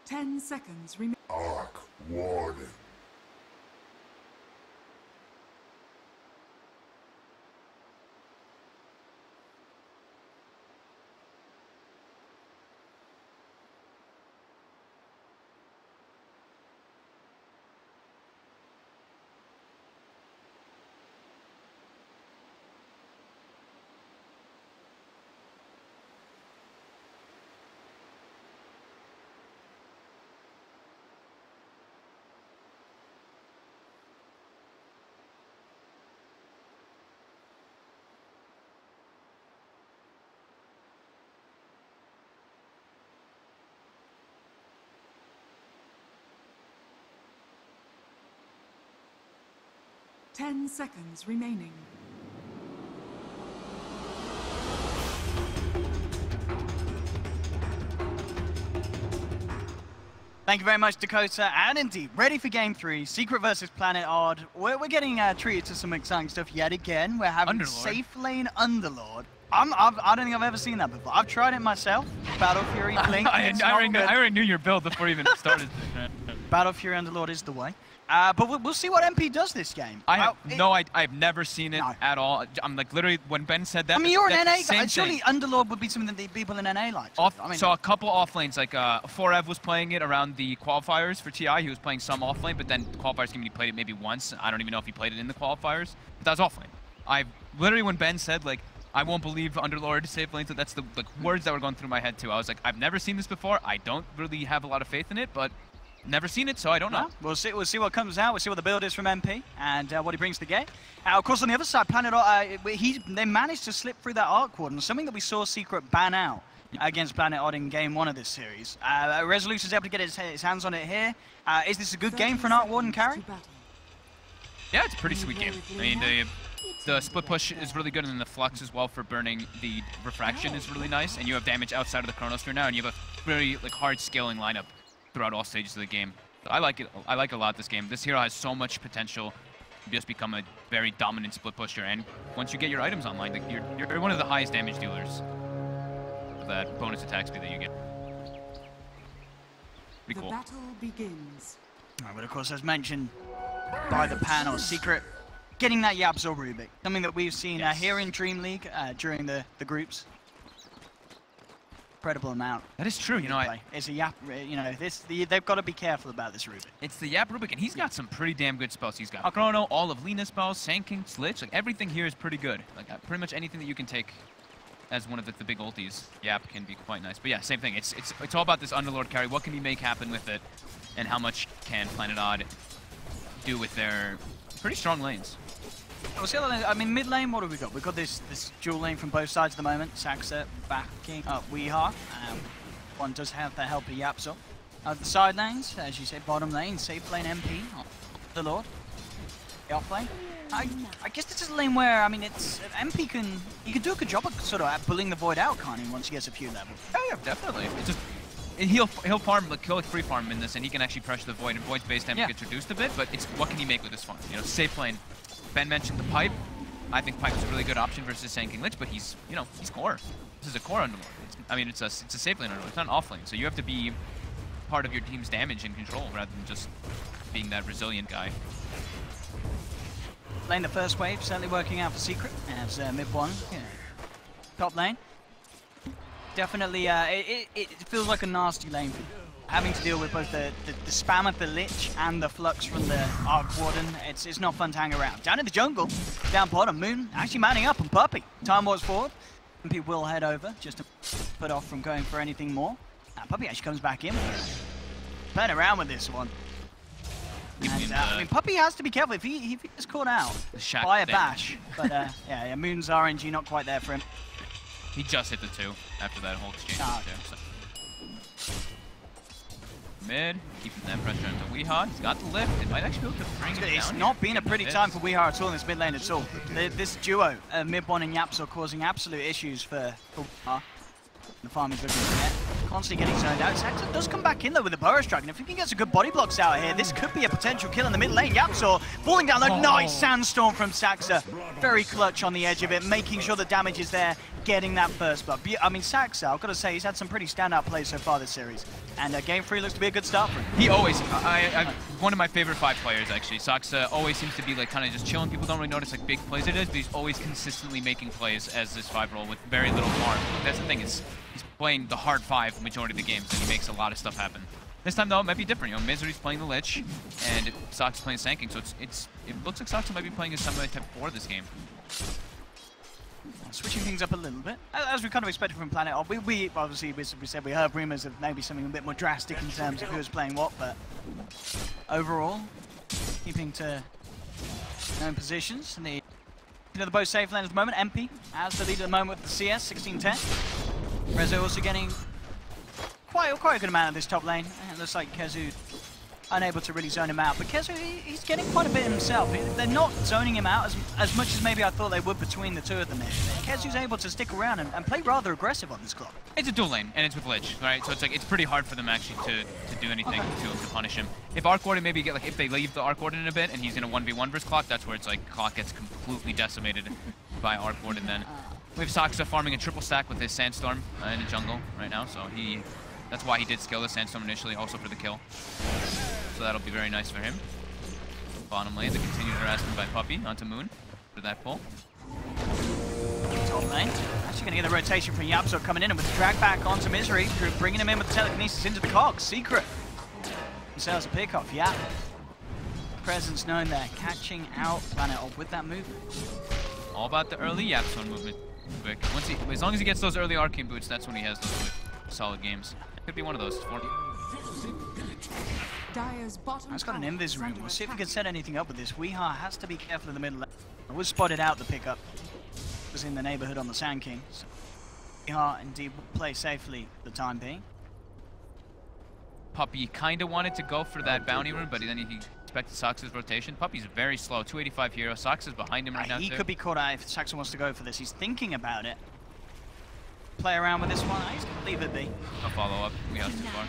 10 seconds remain. Arc warning. Ten seconds remaining. Thank you very much, Dakota. And indeed, ready for Game 3, Secret versus Planet Odd. We're getting treated to some exciting stuff yet again. We're having Underlord. Safe Lane Underlord. I don't think I've ever seen that before. I've tried it myself. Battle Fury, Blink. I already knew your build before you even started. Battle Fury Underlord is the way. But we'll see what MP does this game. I've never seen it at all. I'm like literally when Ben said that. I mean, you're an NA guy. Same Surely thing. Underlord would be something that the people in NA like. So a couple offlanes, like 4Ev was playing it around the qualifiers for TI. He was playing some offlane, but then the qualifiers game he played it maybe once. I don't even know if he played it in the qualifiers. But that was offlane. I literally when Ben said like I won't believe Underlord safe lane, so that's the words that were going through my head too. I was like, I've never seen this before. I don't really have a lot of faith in it, but never seen it, so I don't know. We'll see what comes out. We'll see what the build is from MP and what he brings to the game. Of course, on the other side, Planet Odd, they managed to slip through that arc warden, something that we saw Secret ban out against Planet Odd in Game 1 of this series. Resolution's able to get his hands on it here. Is this a good game for an arc warden carry? Yeah, it's a pretty sweet game. I mean, the split push is really good, and then the flux as well for burning the refraction is really nice, and you have damage outside of the Chronosphere now, and you have a very hard scaling lineup throughout all stages of the game. So I like it. I like a lot this game. This hero has so much potential to just become a very dominant split pusher, and once you get your items online, like you're one of the highest damage dealers of that bonus attack speed that you get. Pretty cool. The battle begins. But of course, as mentioned by the panel, Secret getting that YapzOr Rubik, something that we've seen here in Dream League during the groups. Incredible amount. That is true. You know, it's a Yap. You know, they've got to be careful about this Rubik. It's the Yap Rubik, and he's got some pretty damn good spells. He's got Chrono, all of Lena's spells, Sanking, Slitch. Like everything here is pretty good. Like pretty much anything that you can take as one of the big ultis, Yap can be quite nice. But yeah, same thing. It's all about this Underlord carry. What can he make happen with it, and how much can Planet Odd do with their pretty strong lanes? Well, see, I mean, mid lane, what have we got? We've got this dual lane from both sides at the moment. Saxa backing up Weehar. One does have the help of YapzOr. The side lanes, as you said, bottom lane, safe lane MP, the Lord. The off lane. I guess this is a lane where, I mean, it's MP can do a good job of sort of pulling the Void out, can't he, once he gets a few levels? Yeah, definitely. It's just he'll farm, like he'll free farm in this, and he can actually pressure the Void, and Void's base damage gets reduced a bit. But it's what can he make with this farm? You know, safe lane. Ben mentioned the Pipe. I think Pipe is a really good option versus Sanking Lich, but he's core. This is a core Underlord. I mean, it's a safe lane Underlord. It's not an off lane, so you have to be part of your team's damage and control rather than just being that resilient guy. Lane the first wave, certainly working out for Secret as mid one. Top lane. Definitely, it feels like a nasty lane for you. Having to deal with both the spam of the Lich and the flux from the Arc Warden, it's not fun to hang around. Down in the jungle, down bottom, Moon actually manning up on Puppey. Time Wars forward. MP will head over just to put off from going for anything more. Puppey actually comes back in. Playing around with this one. And, I mean, Puppey has to be careful if he gets caught out by a bash. But yeah, Moon's RNG not quite there for him. He just hit the 2 after that whole exchange. So. Mid, keeping that pressure into Weehar. He's got the lift. It might actually be able to bring it down. It's not been a pretty time for Weehar at all in this mid lane at all. This duo, mid one and YapzOr, causing absolute issues for Weehar. The farm is looking to get. constantly getting zoned out. Saxa does come back in though with the Burrow Strike, and if he can get some good body blocks out here, this could be a potential kill in the mid lane. YapzOr falling down the nice sandstorm from Saxa. Very clutch on the edge of it, making sure the damage is there, getting that first blood. I mean, Saxa, I've got to say, he's had some pretty standout plays so far this series, and Game 3 looks to be a good start for him. He always, one of my favorite 5 players actually. Saxa always seems to be like kind of just chilling. People don't really notice like big plays it is, but he's always consistently making plays as this 5 role with very little farm. That's the thing, is he's playing the hard 5 majority of the games, and he makes a lot of stuff happen. This time though, it might be different. You know, Misery's playing the Lich, and Saxa's playing Sanking, so it looks like Saxa might be playing a Samurai type 4 this game. Switching things up a little bit, as we kind of expected from Planet Odd. We obviously, we said we heard rumors of maybe something a bit more drastic in terms of who was playing what, but overall, keeping to known positions. And the both safe lane at the moment. MP as the lead at the moment with the CS, 16-10. KheZu also getting quite a good amount of this top lane. And it looks like KheZu unable to really zone him out, but KheZu, he's getting quite a bit himself. They're not zoning him out as much as maybe I thought they would between the two of them here. KheZu's able to stick around and play rather aggressive on this clock. It's a dual lane, and it's with Lich, right? So it's like it's pretty hard for them actually to do anything to punish him. If Arc Warden maybe get like, if they leave the Arc Warden in a bit and he's in a 1v1 versus Clock, that's where it's like Clock gets completely decimated by Arc Warden then. We have Saxa farming a triple stack with his Sandstorm in the jungle right now, so that's why he did skill the Sandstorm initially, also for the kill. So that'll be very nice for him. Bottom lane, the continued harassment by Puppey onto Moon for that pull. Top lane. Actually going to get the rotation from YapzOr coming in, and with the drag back onto Misery, bringing him in with the telekinesis into the cogs. Secret. Themselves a pick off, yeah. Presence known there, catching out Planet Odd with that movement. All about the early YapzOr movement. Quick. As long as he gets those early Arcane Boots, that's when he has those solid games. Could be one of those. 40. I've got an invis room. We'll see if we can set anything up with this. Weeha has to be careful in the middle. I was spotted out the pickup. It was in the neighborhood on the Sand King. So Weeha indeed will play safely for the time being. Puppey kind of wanted to go for that bounty room, but then he expected Saxa's rotation. Puppey's very slow, 285 hero. Saxa's behind him right now. He could be caught out if Saxa wants to go for this. He's thinking about it. Play around with this one. He's going to leave it be. No follow up. We have too far.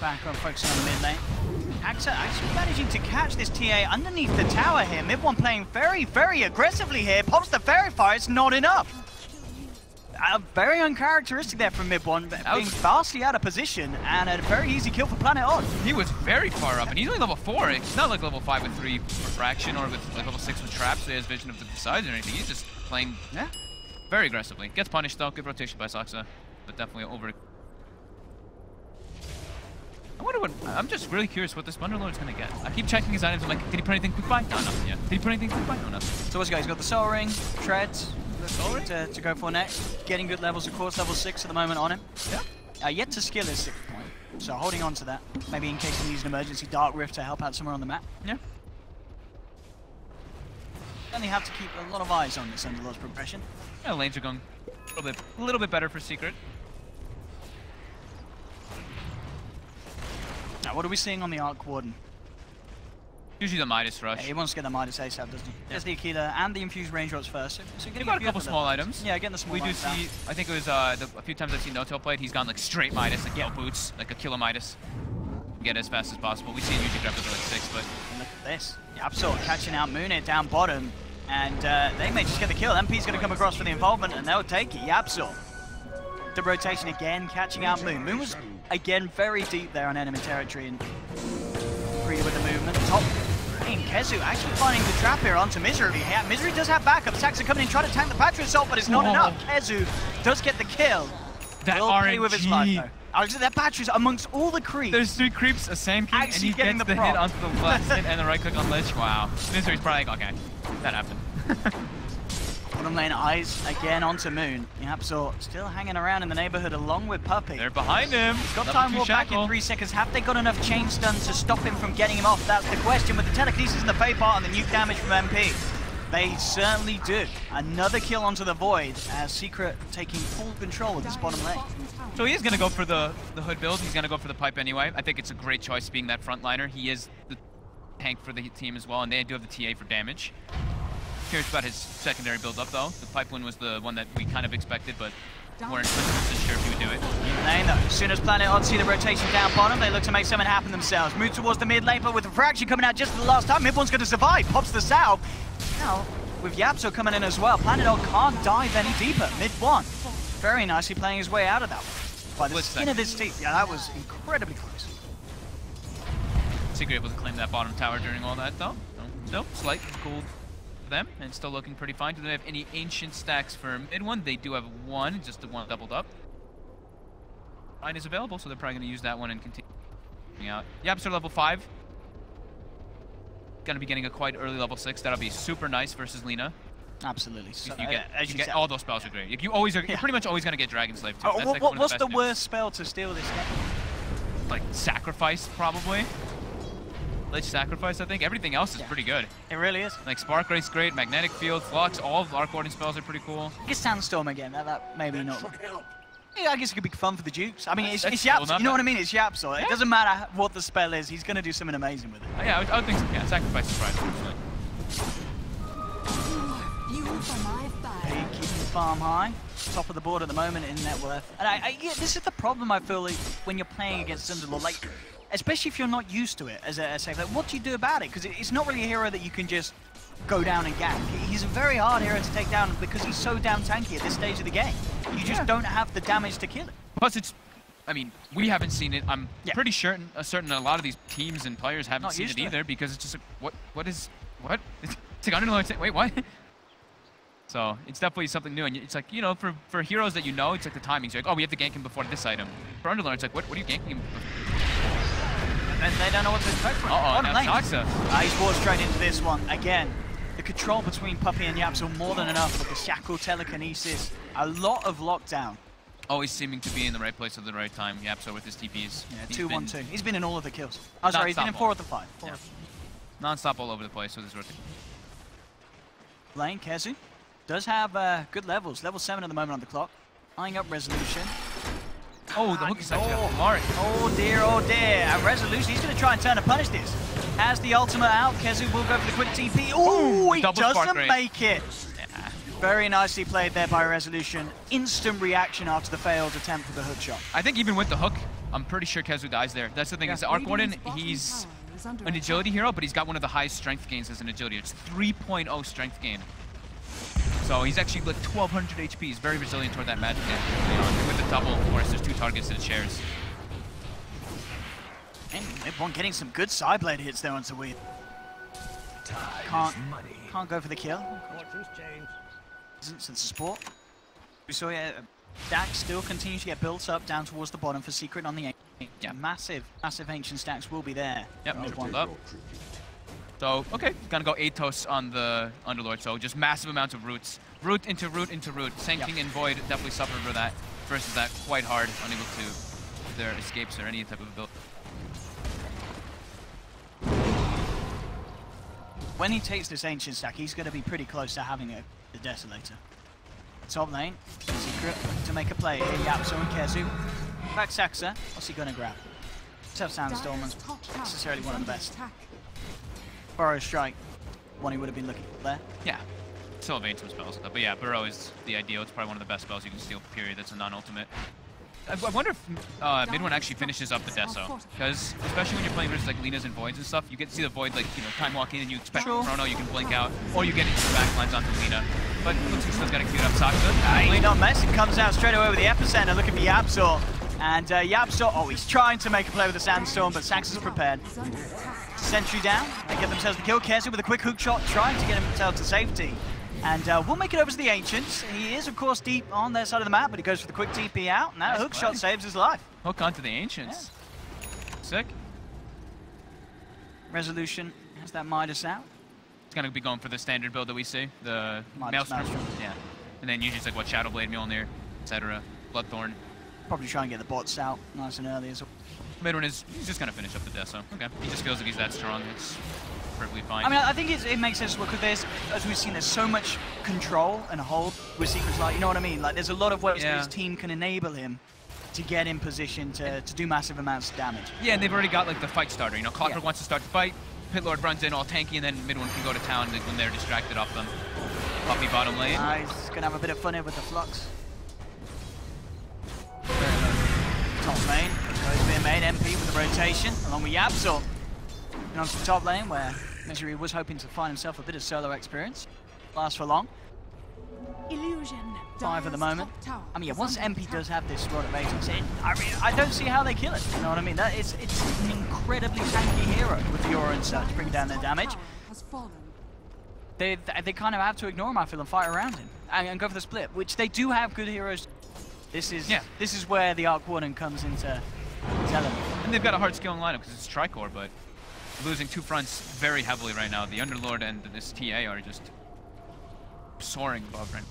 Back on focusing on the mid lane. Axa actually managing to catch this TA underneath the tower here. Mid one playing very, very aggressively here. Pops the fairy fire. It's not enough. Very uncharacteristic there from mid one, being vastly out of position, and a very easy kill for Planet Odd. He was very far up, and he's only level 4. It's not like level 5 with 3 refraction or with like level 6 with traps, so he has vision of the sides or anything. He's just playing very aggressively. Gets punished though. Good rotation by Saxa, but definitely over. I wonder what. I'm just really curious what this Wonderlord is going to get. I keep checking his items. I'm like, did he put anything quick buy? No, nothing yet. Did he put anything quick buy? No, nothing. So what's he got? He's got the Soul Ring, Treads to go for next. Getting good levels, of course, level 6 at the moment on him. Yeah. Yet to skill his 6th point. So holding on to that. Maybe in case he needs an emergency Dark Rift to help out somewhere on the map. Yeah. Only have to keep a lot of eyes on this Underlord's progression. Yeah, lanes are going a little bit better for Secret. Now, what are we seeing on the Arc Warden? Usually the Midas Rush. Yeah, he wants to get the Midas ASAP, doesn't he? Gets the Aquila and the Infused Range Rods first. So He got a couple small items. Yeah, getting the small items. We do see, I think it was a few times I've seen No-Tail played, he's gone like straight Midas, like no boots, like a kilo Midas. Get as fast as possible. We see him usually grab those like 6, but... And look at this. YapzOr catching out Moonit down bottom. And they may just get the kill. MP's going to come across for the involvement, and they'll take it. YapzOr. The rotation again, catching out Moon. Moon was, again, very deep there on enemy territory and free with the movement. Top lane, KheZu actually finding the trap here onto Misery. Yeah, Misery does have backup. Saxa coming in, trying to tank the Patria Assault, but it's not enough. KheZu does get the kill. That will play with his life, though. That Patria's amongst all the creeps. There's 3 creeps, a Sand King, and he gets the hit onto the left hit and the right click on Lich. Wow. Misery's probably like, okay, that happened. Bottom lane eyes again onto Moon. YapzOr still hanging around in the neighborhood along with Puppey. They're behind him. He's got time warp back in 3 seconds. Have they got enough chain stuns to stop him from getting him off? That's the question with the telekinesis in the Fey part and the nuke damage from MP. They certainly do. Another kill onto the Void as Secret taking full control of this bottom lane. So he is going to go for the Hood build. He's going to go for the pipe anyway. I think it's a great choice being that frontliner. He is the tank for the team as well, and they do have the TA for damage. Curious about his secondary build up though. The pipe one was the one that we kind of expected, but weren't 100% sure if he would do it. Lane though. As soon as Planet Odd see the rotation down bottom, they look to make something happen themselves. Move towards the mid lane, but with the fraction coming out just at the last time, mid one's going to survive. Pops the south. Now, with YapzOr coming in as well, Planet Odd can't dive any deeper. Mid one. Very nicely playing his way out of that one. By the skin of his teeth. Yeah, that was incredibly close. Secret able to claim that bottom tower during all that though. Nope, slight gold for them, and still looking pretty fine. Do they have any ancient stacks for mid one? They do have one, just the one doubled up. Line is available, so they're probably going to use that one and continue out. YapzOr level 5. Going to be getting a quite early level 6. That'll be super nice versus Lina. Absolutely. So, you get all those spells are great. You're pretty much always going to get Dragon Slave too. That's what's the worst spell to steal this game? Like Sacrifice, probably. Lich Sacrifice, I think. Everything else is pretty good. It really is. Like Spark Rate's great, Magnetic Field, Flux, all of the Arc Warding spells are pretty cool. I guess Sandstorm again, that maybe not. Yeah, I guess it could be fun for the Dukes. I mean, it's cool, YapzOr, you know what I mean? It's YapzOr. It doesn't matter what the spell is, he's going to do something amazing with it. Yeah, I would think so. Yeah, Sacrifice is right, actually. Keeping the farm high. Top of the board at the moment in net worth. And yeah, this is the problem, I feel, like, when you're playing against Underlord. Like, especially if you're not used to it as a safe. Like, what do you do about it? Because it's not really a hero that you can just go down and gank. He's a very hard hero to take down because he's so damn tanky at this stage of the game. You just don't have the damage to kill it. Plus, I mean, we haven't seen it. I'm pretty certain a lot of these teams and players haven't seen it either because it's just like, what? It's like Underlord. Wait, what? So it's definitely something new, and it's like, you know, for heroes that you know, it's like the timings. You're like, oh, we have to gank him before this item. For Underlord, it's like, what are you ganking him before? And they don't know what to expect from him. Now Taxa. He's walked straight into this one. Again, the control between Puppey and YapzOr more than enough with the shackle telekinesis. A lot of lockdown. Always seeming to be in the right place at the right time. YapzOr with his TPs. Yeah, 2-1-2. He's been in all of the kills. Oh, sorry, he's been in 4 of the 5. Non-stop all over the place with his rotation. Lane, KheZu does have good levels. Level 7 at the moment on the clock. Eyeing up Resolution. Oh, the hook is actually up for Maurice. Oh dear, oh dear. And Resolution, he's going to try and turn and punish this. Has the ultimate out. KheZu will go for the quick TP. Oh, he doesn't make it. Yeah. Very nicely played there by Resolution. Instant reaction after the failed attempt for the hook shot. I think even with the hook, I'm pretty sure KheZu dies there. That's the thing. Is Arc Warden, he's an agility hero, but he's got one of the highest strength gains as an agility. It's 3.0 strength gain. So he's actually like 1200 HP. He's very resilient toward that magic hit. You know, with the double, of course, there's 2 targets that it shares. And Mid1 getting some good side blade hits there onto Weed. Can't go for the kill. Since the support. We saw stacks still continue to get built up down towards the bottom for Secret on the ancient. Yeah, massive ancient stacks will be there. Yep, Mid1 up. So, okay, gonna go Atos on the Underlord, so just massive amounts of roots. Root into root into root. Same King and Void definitely suffered for that. Versus that quite hard, unable to their escapes or any type of ability. When he takes this ancient stack, he's gonna be pretty close to having the Desolator. Top lane, Secret to make a play here. YapzOr and KheZu. Back Saxa, what's he gonna grab? Self Sandstorm is necessarily one of the best. Burrow Strike, one he would have been looking for there. Yeah, still evade some spells, but yeah, Burrow is the ideal. It's probably one of the best spells you can steal, period. That's a non-ultimate. I wonder if Mid1 actually finishes up the Deso, because especially when you're playing versus like Linas and Voids and stuff, you get to see the Void like, you know, time walking and you expect Chrono, you can blink out, or you get into the backlines onto Lina. But looks like he's still got to queue up Saxa. He's not messing, comes out straight away with the Epicenter, looking for YapzOr. And YapzOr, oh, he's trying to make a play with the Sandstorm, but Saxa's prepared. Sentry down, they get themselves the kill. KheZu with a quick hook shot, trying to get himself to safety. And we'll make it over to the Ancients. He is, of course, deep on their side of the map, but he goes for the quick TP out, and that hook shot saves his life. Hook onto the Ancients. Yeah. Sick. Resolution has that Midas out. It's going to be going for the standard build that we see, the Maelstrom. Yeah. And then usually it's like, what, Shadowblade, Mjolnir, etc. Bloodthorn. Probably try and get the bots out nice and early as well. Mid1 he's just going to finish up the Deso. Okay. He just feels like he's that strong. It's perfectly fine. I mean, I think it makes sense because as we've seen, there's so much control and hold with Secret's Light. You know what I mean? Like, there's a lot of ways that his team can enable him to get in position to do massive amounts of damage. Yeah, and they've already got like the fight starter. You know, Clockwork wants to start the fight. Pitlord runs in all tanky, and then Mid1 can go to town when they're distracted off them. Puppey bottom lane. He's gonna have a bit of fun here with the Flux. Top lane, goes being made, MP with the rotation, along with YapzOr. And onto the top lane, where Misery was hoping to find himself a bit of solo experience. Last for long. Illusion. 5 at the moment. Tower I mean, yeah, is once under MP attack. does have this rod of agency, I don't see how they kill it. You know what I mean? It's an incredibly tanky hero with the aura and such, bring down their damage. Tower has fallen. They kind of have to ignore him, I feel, and fight around him and go for the split, which they do have good heroes. This is where the Arc Warden comes into element. And they've got a hard scaling lineup because it's Tricor, but losing 2 fronts very heavily right now. The Underlord and this TA are just soaring above right now.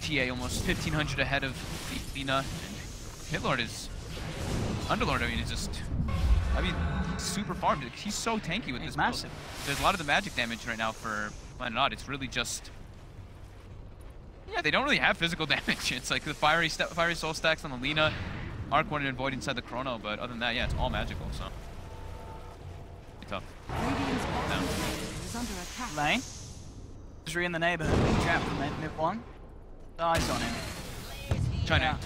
TA almost 1,500 ahead of Lina. And Hitlord is... Underlord, I mean, is just... I mean, super farmed. He's so tanky with this massive. build. There's a lot of the magic damage right now for Planet Odd. It's really just... Yeah, they don't really have physical damage. It's like the fiery soul stacks on the Lina, Arc Warden and Void inside the Chrono, but other than that, yeah, it's all magical, so... It's tough. Radiant's bottom tower is under attack. Lane. Misery in the neighborhood, trapped from mid one. Eyes on him. Trying to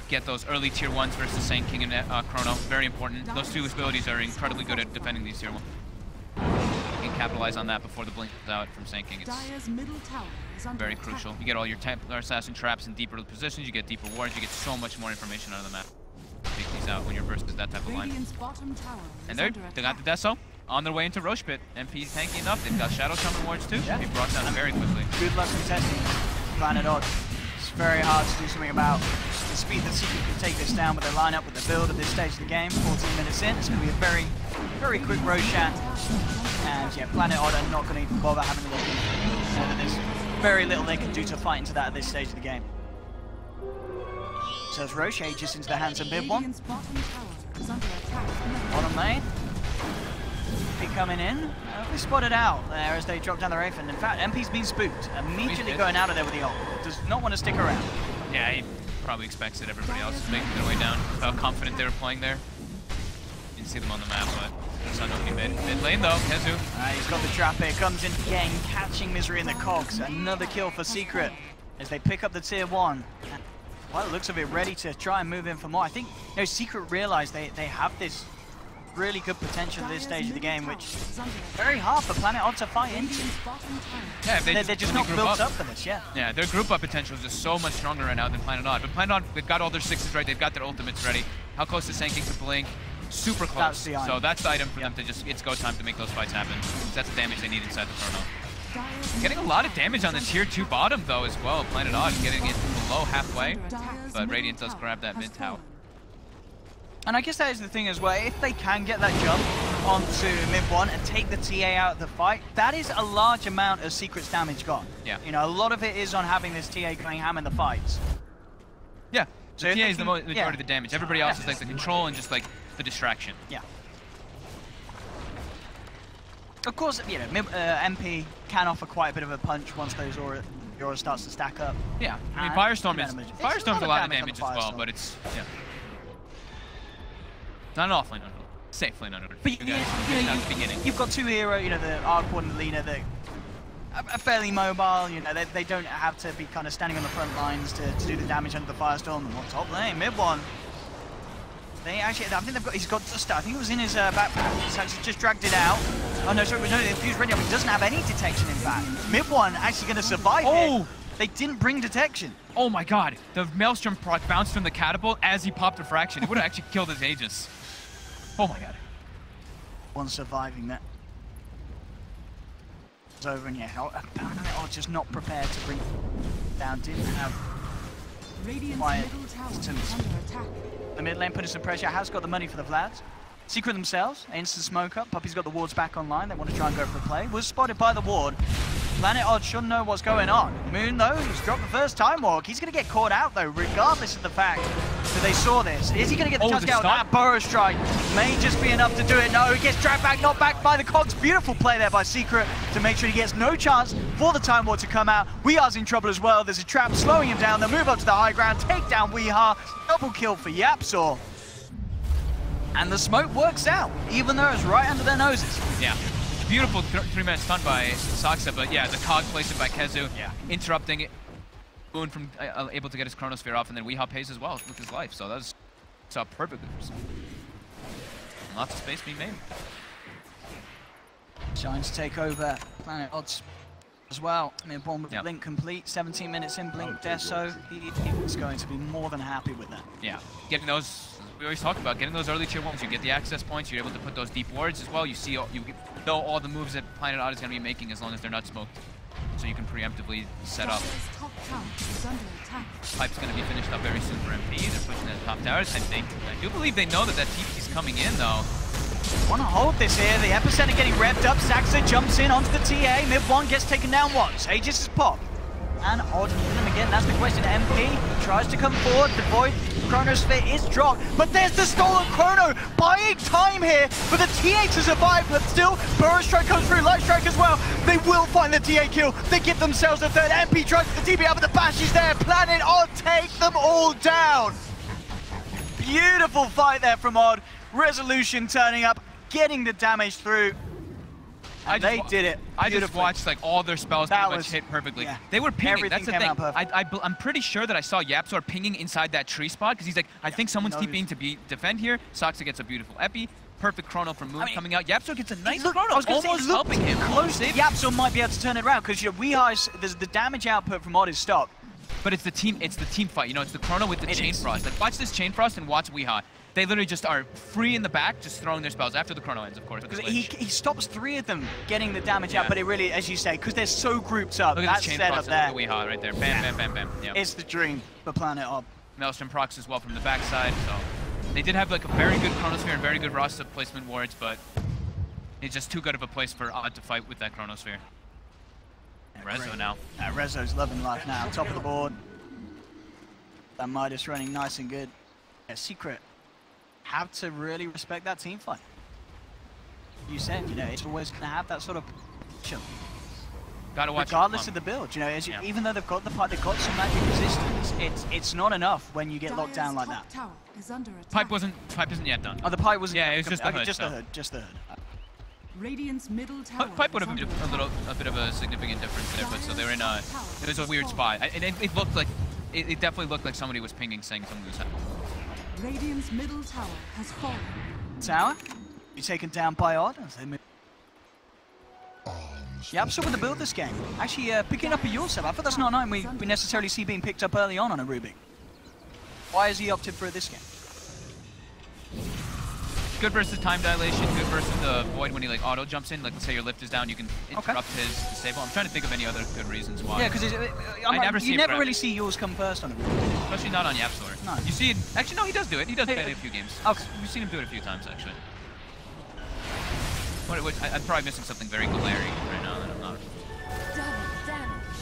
get those early tier 1s versus Saint King and Chrono. Very important. Those 2 abilities are incredibly good at defending these tier 1. You can capitalize on that before the blink is out from Saint King. It's Dire's middle tower is under very attack. crucial. You get all your Templar Assassin traps in deeper positions, you get deeper wards, you get so much more information out of the map. Take these out when you're versus that type of line. Radiant's bottom tower And is under they got the attack. Deso on their way into Roche Pit. MP is tanky enough. They've got Shadow Summon wards too. Yeah. They brought down very quickly. Good luck contesting Planet Odd. It's very hard to do something about the speed that Secret can take this down with their lineup, with the build at this stage of the game. 14 minutes in, it's going to be a very, very quick Roshan. And yeah, Planet Odd are not going to even bother having a look in. There's very little they can do to fight into that at this stage of the game. So as Roche ages into the hands of mid one. Radiant's bottom tower is under attack. Bottom lane. MP coming in. We spotted out there as they drop down the Wraith, and in fact, MP's been spooked. Immediately going out of there with the ult. Does not want to stick around. Yeah, he probably expects it. Everybody else is making their way down. How confident they were playing there. Didn't see them on the map, but that's not nobody mid. Mid lane though, KheZu. He's got the trap here, comes into the game, catching Misery in the cogs. Another kill for Secret as they pick up the tier 1. By the looks of it, ready to try and move in for more. I think Secret realized they have this really good potential at this stage of the game, which is very hard for Planet Odd to fight into. Radiant's bottom tower. Yeah, They're just not built up for this, yeah. Yeah, their group up potential is just so much stronger right now than Planet Odd. But Planet Odd, they've got all their 6s right, they've got their ultimates ready. How close is Saint King to Blink? Super close. That's the item. So that's the item for them to just, it's go time to make those fights happen. That's the damage they need inside the Chrono. Dire's Getting a lot of damage on the tier 2 bottom though as well. Planet Odd getting it below halfway. Dire's But middle Radiant does tower grab that has mid tower. fallen. And I guess that is the thing as well, if they can get that jump onto mid 1 and take the TA out of the fight, that is a large amount of Secret's damage gone. Yeah. You know, a lot of it is on having this TA going ham in the fights. Yeah, So the if TA they is the can- majority yeah. of the damage. Everybody else is like the control and just like the distraction. Yeah. Of course, you know, MP can offer quite a bit of a punch once those aura starts to stack up. Yeah, I mean And Firestorm is damage. It's Firestorm's a lot of damage on the as well, Firestorm. but it's yeah. Not an offlane under. Safe lane under. But You guys, at the beginning. you've got 2 heroes, you know, the Arc Warden and Lina, that are fairly mobile. You know, they don't have to be kind of standing on the front lines to do the damage under the Firestorm. And what top lane, mid 1. They actually, I think he's got Duster. I think it was in his backpack. He's actually just dragged it out. Oh no, sorry, no, the Infused Radio. He doesn't have any detection in fact. Mid 1 actually going to survive it. They didn't bring detection. Oh my god, the Maelstrom proc bounced from the catapult as he popped Refraction. It would have actually killed his Aegis. Oh my god. One surviving that. It's over, and yeah, just not prepared to bring down. Didn't have Radiant's quiet middle tower is distance. under attack. The mid lane putting some pressure. Has got the money for the Vlads. Secret themselves, instant smoke up. Puppey's got the wards back online. They want to try and go for the play. Was spotted by the ward. Planet Odd should know what's going on. Moon, though, he's dropped the first time walk. He's going to get caught out, though, regardless of the fact that they saw this. Is he going to get the chance to get out? That Burrow strike may just be enough to do it. No, he gets dragged back, not back by the Cogs. Beautiful play there by Secret to make sure he gets no chance for the Time War to come out. Weehar's in trouble as well. There's a trap slowing him down. They'll move up to the high ground, take down Weehar. Double kill for YapzOr. And the smoke works out, even though it's right under their noses. Yeah. Beautiful 3-minute stun by Saksa, but yeah, the cog placed it by KheZu, Yeah. interrupting it. Moon from able to get his Chronosphere off, and then Weehaw pays as well with his life. So that's perfectly for himself. Lots of space being made. Trying to take over Planet Odds as well. Mid-1 with Yep. Blink complete. 17 minutes in, Blink Deso. He's going to be more than happy with that. Yeah, getting those. We always talk about getting those early tier 1s. You get the access points. You're able to put those deep wards as well. You see, you know all the moves that Planet Odd is going to be making as long as they're not smoked. So you can preemptively set up. Dire's top tower is under attack. Pipe's going to be finished up very soon for MP. They're pushing in the top towers. I do believe they know that TP's coming in though. Want to hold this here. The epicenter getting revved up. Saxa jumps in onto the TA. Mid-1 gets taken down once. Aegis is popped. And Odd killing him again. That's the question. MP tries to come forward. The Void Chronosphere is dropped. But there's the stolen Chrono. Buying time here for the TA to survive. But still, Burrow Strike comes through. Light Strike as well. They will find the TA kill. They give themselves a third. MP tries to TP out, but the Bash is there. Planet Odd take them all down. Beautiful fight there from Odd. Resolution turning up, getting the damage through. And they did it. I just watched like all their spells pretty much hit perfectly. Yeah. They were pinging. Everything That's the came thing. out perfect. I'm pretty sure that I saw YapzOr pinging inside that tree spot because he's like, I think someone's TPing to defend here. Saxa gets a beautiful epi. Perfect chrono from Moon coming out. YapzOr gets a nice chrono, almost helping him. Close. YapzOr might be able to turn it around because the damage output from Odd is stopped. But it's the team fight. You know, it's the chrono with the chain frost. Like watch this chain frost and watch Weehaw. They literally just are free in the back, just throwing their spells after the chrono ends, of course. Because he stops 3 of them getting the damage out, but it really, as you say, because they're so grouped up, look at that's this chain set frost up there. and Weehaw right there. Bam, bam, bam, bam. Yep. It's the dream for Planet Odd. Maelstrom procs as well from the backside, so they did have like a very good Chronosphere and very good roster placement wards, but it's just too good of a place for Odd to fight with that Chronosphere. Rezo now. Rezo's loving life now, top of the board. That Midas running nice and good. Yeah, Secret have to really respect that team fight. You said, you know, it's always going to have that sort of chill. Gotta watch regardless of the build, you know, even though they've got the fight, they've got some magic resistance, it's not enough when you get locked down like that. Tower is under attack. Pipe isn't yet done. Oh, the pipe wasn't. Yeah, it was just the hood. Just the hood. Radiant's middle tower. Pipe would have been a bit of a significant difference there, but so they were in a. It was a weird spot. It looked like it definitely looked like somebody was pinging, saying something was happening. Radiant's middle tower has fallen. Tower, be taken down by Odd as they move. YapzOr with the build this game. Actually, picking up a Yourself. I thought that's not a name we necessarily see being picked up early on a Rubik. Why has he opted for it this game? Good versus time dilation, good versus the Void when he like auto jumps in. Like let's say your lift is down, you can interrupt his disable. I'm trying to think of any other good reasons why. Yeah, because you never really see yours come first on a Rubik. Especially not on YapzOr. No. You see it, actually no, he does do it. He does it in a few games. Okay. We've seen him do it a few times actually. I'm probably missing something very glaring right now that I'm not. Double damage.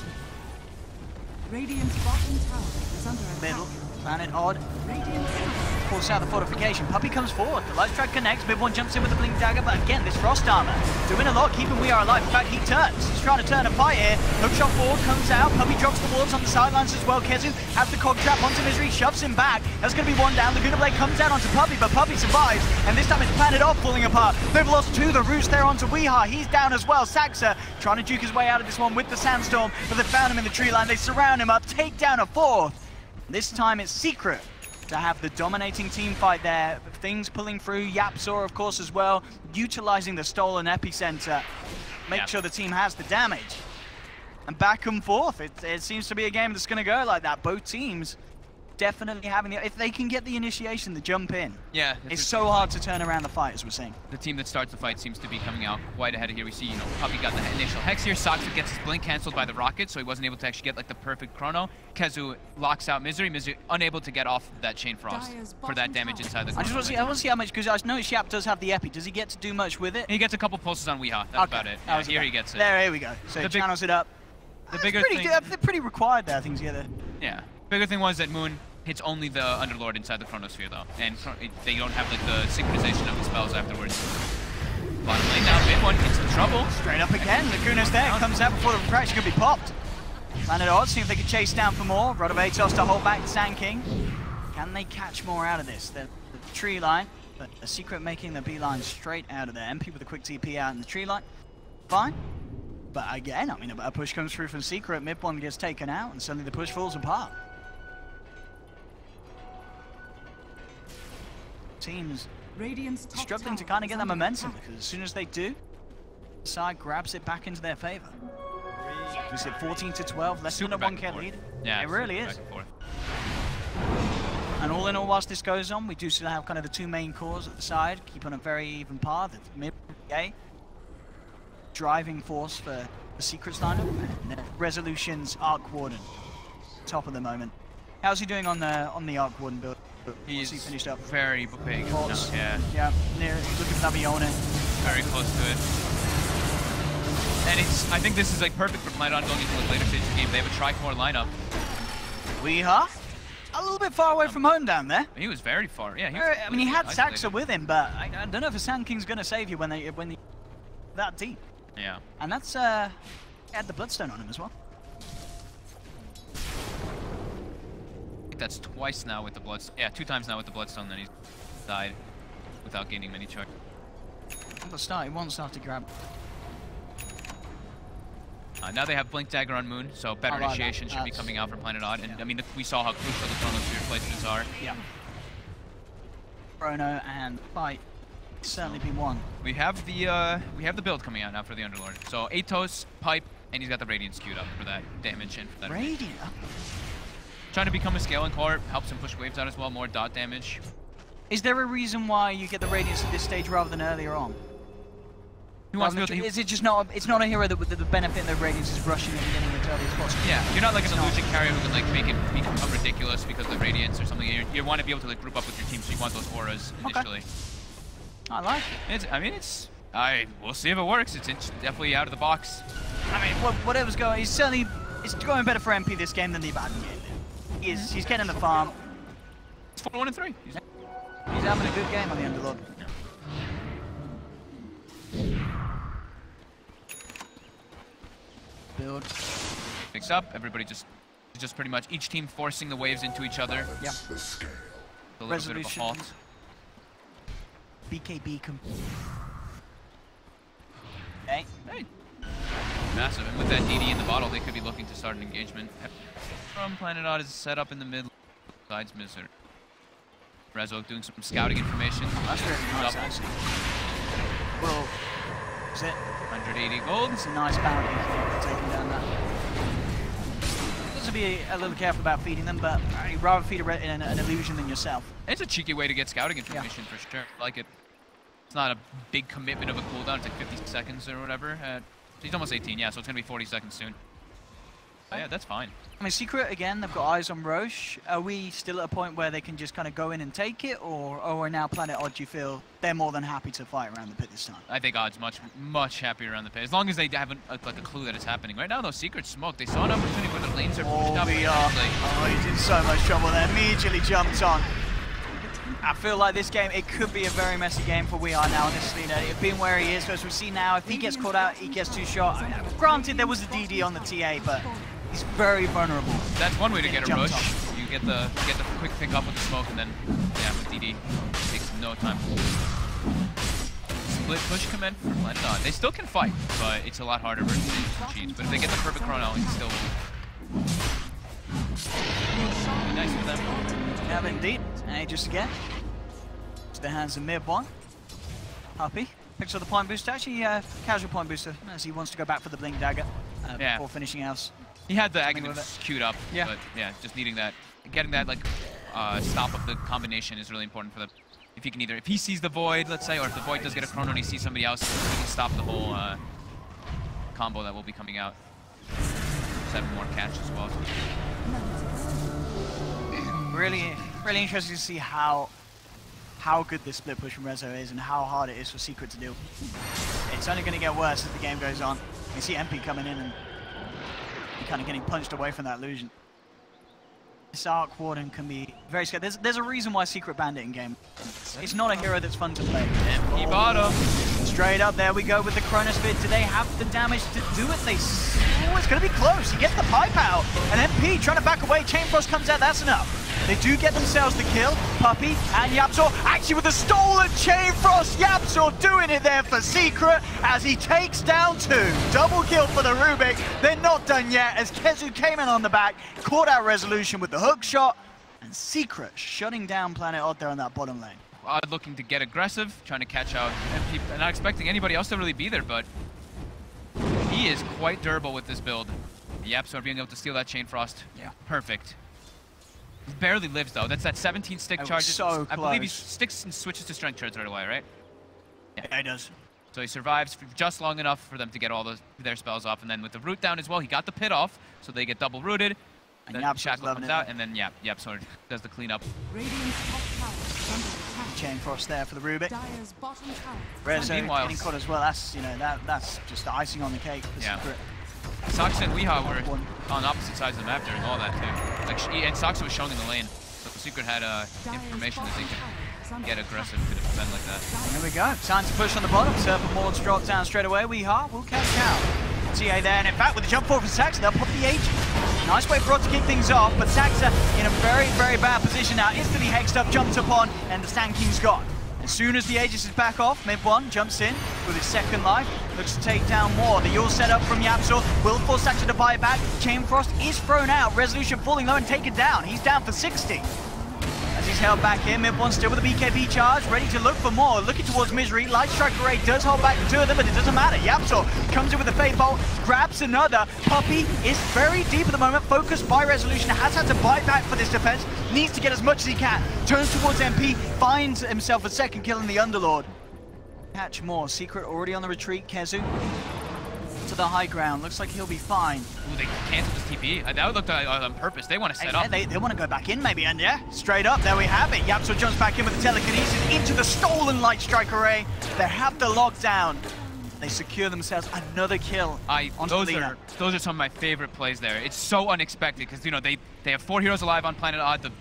Radiant's bottom tower is under attack. Middle, Planet Odd. Radiant's Pulls out the fortification. Puppey comes forward. The light strike connects. Mid-1 jumps in with the blink dagger, but again, this frost armor doing a lot, keeping We Are alive. In fact, he turns. He's trying to turn a fight here. Hookshot forward comes out. Puppey drops the wards on the sidelines as well. KheZu has the cog trap onto Misery, shoves him back. That's going to be one down. The Guna Blade comes down onto Puppey, but Puppey survives. And this time it's Planet Odd falling apart. They've lost 2. The roost there onto Weehaw. He's down as well. Saxa trying to juke his way out of this one with the Sandstorm, but they found him in the tree line. They surround him up, take down a 4th. This time it's Secret to have the dominating team fight there. Things pulling through. YapzOr, of course, as well. Utilizing the stolen epicenter. Make sure the team has the damage. And back and forth. It seems to be a game that's going to go like that. Both teams definitely having the... If they can get the initiation, the jump in. Yeah. It's so hard to turn around the fight, as we're seeing. The team that starts the fight seems to be coming out quite ahead of here. We see, Puppey got the initial hex here. Saxa gets his blink canceled by the rocket, so he wasn't able to actually get like the perfect chrono. KheZu locks out Misery. Misery unable to get off that chain frost for that damage inside the chrono. I want to see how much, because I know Yap does have the epi. Does he get to do much with it? He gets a couple pulses on Weehaw. That's about it. Yeah, here he gets it. Here we go. So he channels it up. The bigger thing... They're pretty required there, things together. Yeah. Bigger thing was that Moon hits only the Underlord inside the Chronosphere, though, and they don't have like the synchronization of the spells afterwards. Bottom lane now, mid-1 gets in trouble. Straight up again, Laguna's there, comes out before the refraction could be popped. Planet Odd, see if they can chase down for more. Rodovatos to hold back the Sand King. Can they catch more out of this? The tree line, but a Secret making the beeline straight out of there. MP with a quick TP out in the tree line. Fine. But again, I mean, a push comes through from Secret, mid one gets taken out, and suddenly the push falls apart. Teams struggling to kind of get that momentum, because as soon as they do, the side grabs it back into their favor. We sit 14-12, less than a 1K lead. Yeah, it really is. And all in all, whilst this goes on, we do still have kind of the two main cores at the side, keep on a very even par. The mid driving force for the Secrets lineup, and Resolution's Arc Warden, top of the moment. How's he doing on the Arc Warden build? He's he finished up very big. Yeah, near, looking for that Iona. Very close to it. And I think this is like perfect for Planet going into the later stage of the game. They have a tri-core lineup. We are a little bit far away from home down there. He was very far. Yeah, I mean, he had Saxa with him, but I don't know if a Sand King's gonna save you when they that deep. Yeah. And that's had the Bloodstone on him as well. I think that's twice now with the Bloodstone. Yeah, 2 times now with the Bloodstone, then he's died without gaining many charge. On the start, he won't start to grab. Now they have Blink Dagger on Moon, so better initiation should be coming out from Planet Odd. And I mean, we saw how crucial the Chronosphere placements are. Yeah. Chrono and Fight certainly be one. We have the build coming out now for the Underlord. So Atos, Pipe, and he's got the Radiance queued up for that damage and for that. Radiant. Trying to become a scaling core helps him push waves out as well, more dot damage. Is there a reason why you get the Radiance at this stage rather than earlier on? Is it just not? It's not a hero that with the benefit of the Radiance is rushing at the beginning as early as possible. Yeah, you're not like an illusion carrier who can like make it become ridiculous because of the Radiance or something. You want to be able to like group up with your team, so you want those auras initially. Okay. I like it. We'll see if it works. It's definitely out of the box. I mean, whatever's going, it's going better for MP this game than the Ivanov game. He's getting the farm. It's 4-1-3. He's having a good game on the Underlord. Build. Picks up. Everybody just pretty much each team forcing the waves into each other. Yeah. A little bit of a halt. BKB Okay. Hey. Massive. And with that DD in the bottle, they could be looking to start an engagement. From Planet Odd is set up in the mid. Sides Miser. Rezo doing some scouting information. That's really nice, actually. Well, is it 180 gold? It's a nice bounty for taking down that. To be a little careful about feeding them, but I'd rather feed an illusion than yourself. It's a cheeky way to get scouting information for sure. I like it. It's not a big commitment of a cooldown. It's like 50 seconds or whatever. He's almost 18, yeah, so it's going to be 40 seconds soon. Yeah, that's fine. I mean, Secret, again, they've got eyes on Roche. Are we still at a point where they can just kind of go in and take it, or are now Planet Odd, do you feel they're more than happy to fight around the pit this time? I think Odd's much happier around the pit, as long as they haven't like a clue that it's happening. Right now, though, Secret smoke. They saw an opportunity where the lanes are pushed up. He's in so much trouble there. Immediately jumped on. I feel like this game, it could be a very messy game for We Are now, honestly. Being where he is, as we see now, if he gets caught out, he gets 2 shots. Granted, there was a DD on the TA, but he's very vulnerable. That's one way to get a rush. You get the quick pick up with the smoke, and then yeah, with DD, it takes no time. Split push Clement for Planet Odd. They still can fight, but it's a lot harder versus cheats. But if they get the perfect chrono, it still will be nice for them. Yeah, indeed. And just again, to the hands of mid one. Puppey picks up the point booster. Actually, casual point booster, as he wants to go back for the Blink Dagger before finishing else. He had the Aghanim queued up, but yeah, just needing that, getting that like stop of the combination is really important for them. If he can if he sees the Void, let's say, or if the Void does get a chrono and he sees somebody else, he can stop the whole combo that will be coming out. 7 more catch as well. Really interesting to see how good this split push from Rezo is and how hard it is for Secret to do. It's only going to get worse as the game goes on. You see MP coming in and kind of getting punched away from that illusion. This Arc Warden can be very scary. There's a reason why Secret banned it in game. It's not a hero that's fun to play. MP bottom. Straight up, there we go with the Chronosphere. Do they have the damage to do it? Oh, it's going to be close. He gets the pipe out. And MP trying to back away. Chain Frost comes out. That's enough. They do get themselves the kill. Puppey and YapzOr actually with a stolen Chain Frost. YapzOr doing it there for Secret as he takes down 2. Double kill for the Rubik. They're not done yet as KheZu came in on the back, caught out Resolution with the hook shot, and Secret shutting down Planet Odd there on that bottom lane. Odd looking to get aggressive, trying to catch out MP, and not expecting anybody else to really be there, but he is quite durable with this build. YapzOr being able to steal that Chain Frost. Yeah. Perfect. He barely lives though. That's that 17 stick charges. So I believe he close. sticks and switches to strength charge right away, right? Yeah, he does. So he survives for just long enough for them to get all their spells off, and then with the root down as well, he got the pit off, so they get double rooted. And Then YapzOr's Shackle loving comes it. out, and then YapzOr does the cleanup. Radiant's top tower is under attack. Chain Frost there for the Rubik. Dire's bottom tower. Rezo meanwhile- getting caught as well. That's, you know, that's just the icing on the cake for Yeah. Secret. Saksa and Weehaw were on opposite sides of the map during all that too. Like, and Saksa was showing in the lane, but the Secret had information that they could get aggressive to defend like that. Here we go. Time to push on the bottom. Serpent Mords drops down straight away. Weehaw will catch out. TA there, and in fact, with the jump forward from Saxa, they'll pop the agent. Nice way for Rod to kick things off, but Saxa in a very, very bad position now. Instantly hexed up, jumped upon, and the Sand King's gone. As soon as the Aegis is back off, mid-1 jumps in with his second life, looks to take down more. The Yule set up from YapzOr will force Saxa to buy it back. Chain Frost is thrown out, Resolution falling low and taken down. He's down for 60. As he's held back here, mid-1 still with a BKB charge, ready to look for more. Looking towards Misery, Light Strike Array does hold back the 2 of them, but it doesn't matter. YapzOr comes in with a Fate Bolt, grabs another. Puppey is very deep at the moment, focused by Resolution, has had to bite back for this defense, needs to get as much as he can. Turns towards MP, finds himself a second kill in the Underlord. Catch more. Secret already on the retreat. KheZu to the high ground. Looks like he'll be fine. Ooh, they canceled his TP. That looked like on purpose. They want to set up. They want to go back in maybe, and yeah, straight up, there we have it. YapzOr jumps back in with the telekinesis into the stolen Light Strike Array. They have the lockdown. They secure themselves another kill. Those are some of my favorite plays there. It's so unexpected because, you know, they have 4 heroes alive on Planet Odd. The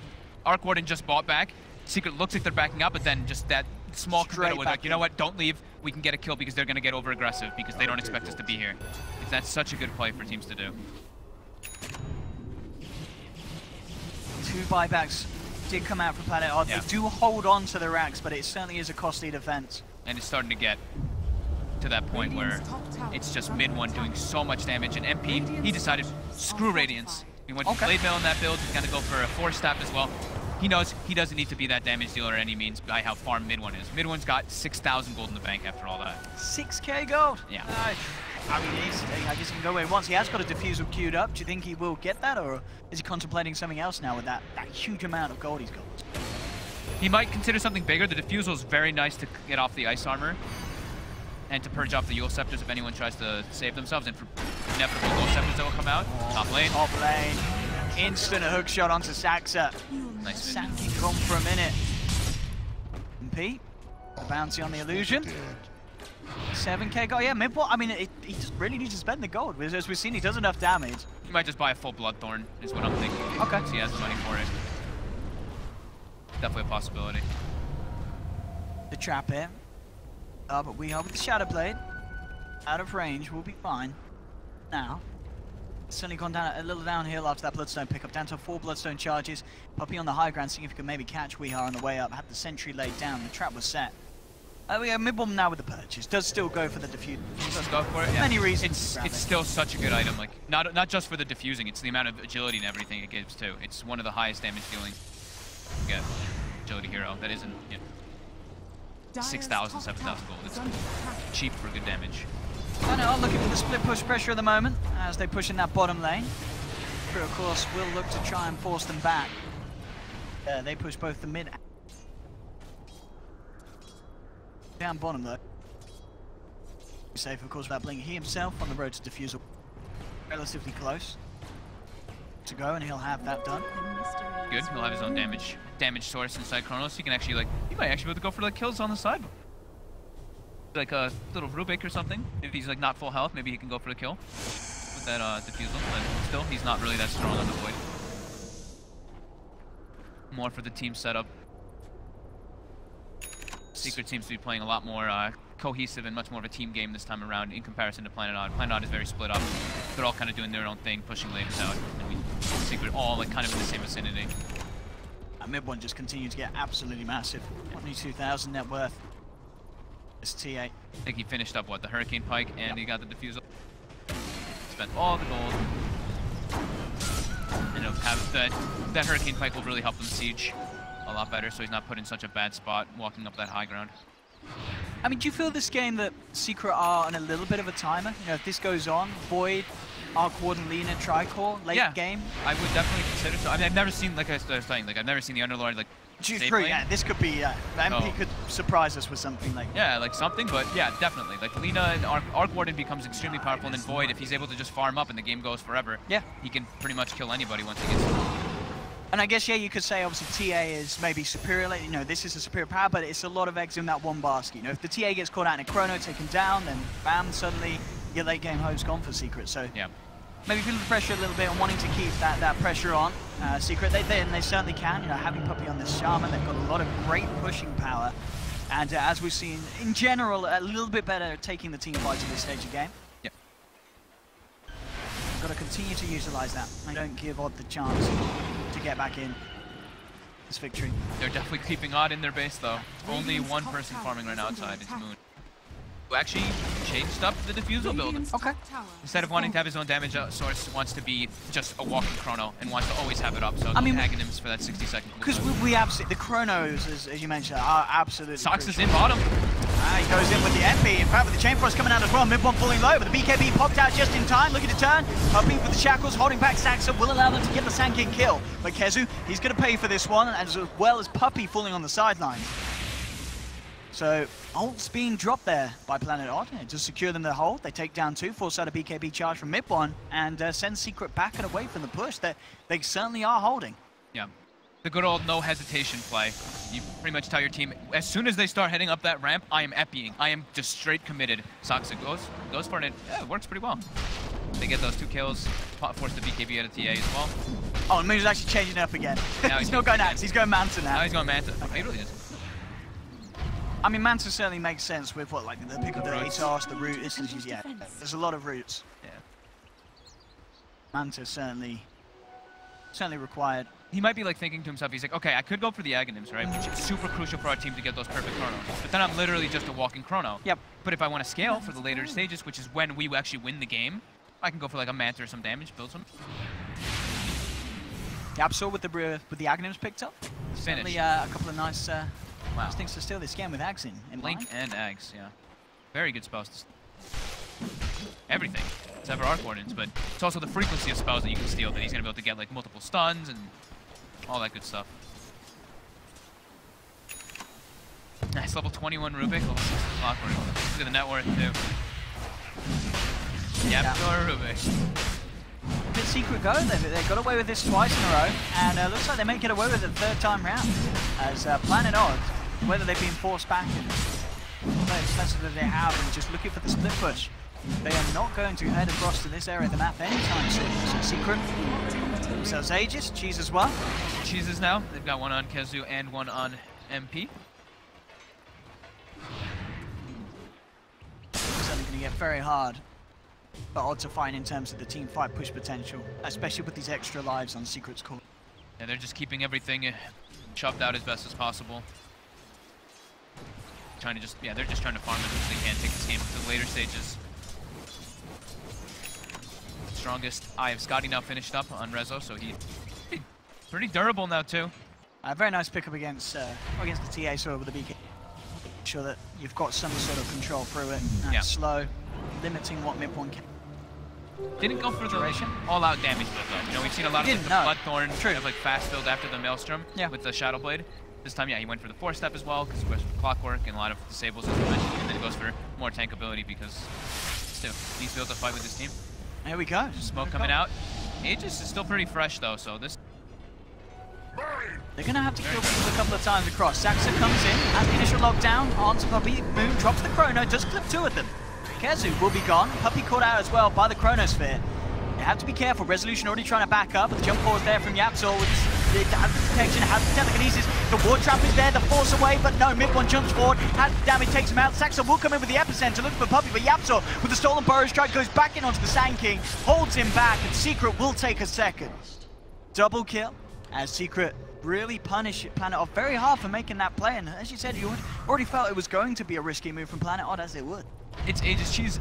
Arc Warden just bought back. Secret looks like they're backing up, but then just that small committal with like, you know what, don't leave. We can get a kill because they're going to get over aggressive because they don't expect us to be here. That's such a good play for teams to do. 2 buybacks did come out from Planet Odd. Yeah. They do hold on to the racks, but it certainly is a costly defense. And it's starting to get to that point where it's just mid-1 doing so much damage. And MP, he decided, screw Radiance. He went to Blade Mail in that build. He's going to go for a 4-step as well. He knows he doesn't need to be that damage dealer at any means by how far mid-1 is. Mid-1's got 6,000 gold in the bank after all that. 6k gold? Yeah. I mean, I guess he can go where he wants. He has got a diffusal queued up. Do you think he will get that, or is he contemplating something else now with that huge amount of gold he's got? He might consider something bigger. The diffusal is very nice to get off the ice armor and to purge off the Yule Scepters if anyone tries to save themselves, and for inevitable Yule Scepters that will come out. Top lane. Top lane. Instant hook shot onto Saxa. Nice. Sand King gone for a minute. MP, a bounty on the illusion. 7k gold. Yeah, mid-bot. I mean, he just really needs to spend the gold. As we've seen, he does enough damage. He might just buy a full Bloodthorn, is what I'm thinking. Okay. So he has the money for it. Definitely a possibility. The trap here. But we are with the Shadow Blade. Out of range, we'll be fine. Now, certainly gone down a little downhill after that Bloodstone pickup, down to 4 Bloodstone charges. Puppey on the high ground, seeing if he can maybe catch Weehaw on the way up. Had the sentry laid down, the trap was set. We have mid-bomb now with the purchase. Does still go for the diffuse. Let's go for it. Yeah. Many reasons. It's still such a good item. Like not just for the diffusing, it's the amount of agility and everything it gives too. It's one of the highest damage dealing. Yeah, agility hero that isn't 6,000, 7,000 gold. It's cheap for good damage. I know, looking for the split push pressure at the moment as they push in that bottom lane. But of course, will look to try and force them back. They push both the mid. Down bottom though. Safe, of course, without blinking. He himself on the road to defusal. Relatively close to go, and he'll have that done. Good. He'll have his own damage source inside Chronos. He can actually he might actually be able to go for kills on the side. Like a little Rubik or something. If he's like not full health, maybe he can go for the kill with that defusal. But still, he's not really that strong on the void. More for the team setup. Secret seems to be playing a lot more cohesive and much more of a team game this time around in comparison to Planet Odd. Planet Odd is very split up. They're all kind of doing their own thing, pushing laters out. And Secret all like kind of in the same vicinity. Mid one just continued to get absolutely massive. 22,000 net worth. It's T8. I think he finished up, what, the Hurricane Pike, and he got the Diffusal. Spent all the gold. And he'll have that Hurricane Pike will really help him siege a lot better, so he's not put in such a bad spot walking up that high ground. I mean, do you feel this game that Secret are on a little bit of a timer? You know, if this goes on, Void, Arc Warden, Lina, Tricore, late game? I would definitely consider so. I mean, I've never seen, like I was saying, like, I've never seen the Underlord, like, True, yeah, this could be, MP could surprise us with something like yeah, like something, but yeah, definitely. Like, Lina and Arc Warden becomes extremely powerful, and then Void, if he's able to just farm up and the game goes forever, yeah, he can pretty much kill anybody once he gets And I guess, yeah, you could say, obviously, TA is maybe superior. Like, you know, this is a superior power, but it's a lot of eggs in that one basket. You know, if the TA gets caught out in a chrono, taken down, then bam, suddenly your late game hope's gone for Secret. So yeah, maybe feeling the pressure a little bit and wanting to keep that pressure on. Secret, they certainly can. You know, having Puppey on this Shaman, they've got a lot of great pushing power. And as we've seen, in general, a little bit better at taking the team fight to this stage of game. Yeah. Got to continue to utilize that. I don't give Odd the chance to get back in this victory. They're definitely keeping Odd in their base, though. Only one person farming right now outside. It's Moon, who actually changed up the Diffusal build. Okay. Instead of wanting to have his own damage source, wants to be just a walking chrono and wants to always have it up. So I mean, Aghanims for that 60-second. Because we absolutely, the chronos, as you mentioned, are absolutely Sox crucial. is in bottom. He goes in with the MP. In fact, with the Chain Frost coming out as well, mid one falling low, but the BKB popped out just in time, looking to turn. Puppey with the shackles, holding back Saxa, will allow them to get the Sand King kill. But KheZu, he's going to pay for this one, as well as Puppey falling on the sideline. So, ult's being dropped there by Planet Odd to secure them the hold. They take down 2, force out a BKB charge from mid one, and send Secret back and away from the push that they certainly are holding. Yeah. The good old no hesitation play. You pretty much tell your team, as soon as they start heading up that ramp, I am epping. I am just straight committed. Saxa goes for it. Yeah, it works pretty well. They get those 2 kills, force the BKB out of TA as well. Oh, and Moon's actually changing it up again. He's not going Axe, he's going Manta now. Now he's going Manta. Okay. He really is. I mean, Manta certainly makes sense with what, like the pick of the ATOS, the root. Yeah, there's a lot of roots. Yeah. Manta certainly required. He might be like thinking to himself, he's like, okay, I could go for the Aghanims, right? Which is super crucial for our team to get those perfect chronos. But then I'm literally just a walking chrono. Yep. But if I want to scale for the later stages, which is when we actually win the game, I can go for like a Manta or some damage, build some. YapzOr with the Aghanims picked up. Certainly a couple of nice things to steal this game with Ags in Link line. and Ags, yeah. Very good spells to everything. It's ever Arc Wardens, but it's also the frequency of spells that you can steal that he's going to be able to get like multiple stuns and all that good stuff. Nice level 21 Rubik, level 6 Clockwork. Look at the net worth too. YapzOr Rubik. Did Secret go? They got away with this twice in a row, and looks like they may get away with it the 3rd time round. As Planet Odd, whether they've been forced back and the expensive that they have, and just looking for the split push, they are not going to head across to this area of the map anytime soon. So Secret themselves Aegis, Cheese as well. Cheeses now. They've got one on KheZu and one on MP. It's certainly going to get very hard. But Odd to find in terms of the team fight push potential, especially with these extra lives on Secret's core. Yeah, they're just keeping everything shoved out as best as possible. They're just trying to farm as much as they can, take this game to the later stages. Strongest Eye of Scotty now finished up on Rezo, so he's pretty durable now too. Very nice pickup against the TA sort of with the BK. Sure that you've got some sort of control through it. Yeah. Slow, limiting what mid one can. Didn't go for the all-out damage build though. You know, we've seen a lot of the Bloodthorn kind of like fast build after the Maelstrom with the Shadow Blade. This time, yeah, he went for the 4-step as well because he goes for Clockwork and a lot of disables as we mentioned, and then he goes for more tankability because still needs to be able to fight with his team. Here we go. Smoke coming out. Aegis is still pretty fresh though, so this. They're going to have to kill people a couple of times across. Saxa comes in at the initial lockdown onto Puppey. Boom, drops the chrono, does clip 2 of them. KheZu will be gone. Puppey caught out as well by the chronosphere. You have to be careful. Resolution already trying to back up. The jump pause there from YapzOr with has the protection, has the telekinesis. The ward trap is there, the force away, but no, mid one jumps forward, has the damage, takes him out. Saxa will come in with the epicenter, looking for Puppey, but YapzOr with the stolen burrow strike goes back in onto the Sand King, holds him back, and Secret will take a second. Double kill as Secret really punish Planet Odd very hard for making that play. And as you said, you already felt it was going to be a risky move from Planet Odd, as it would. It's Aegis Cheese.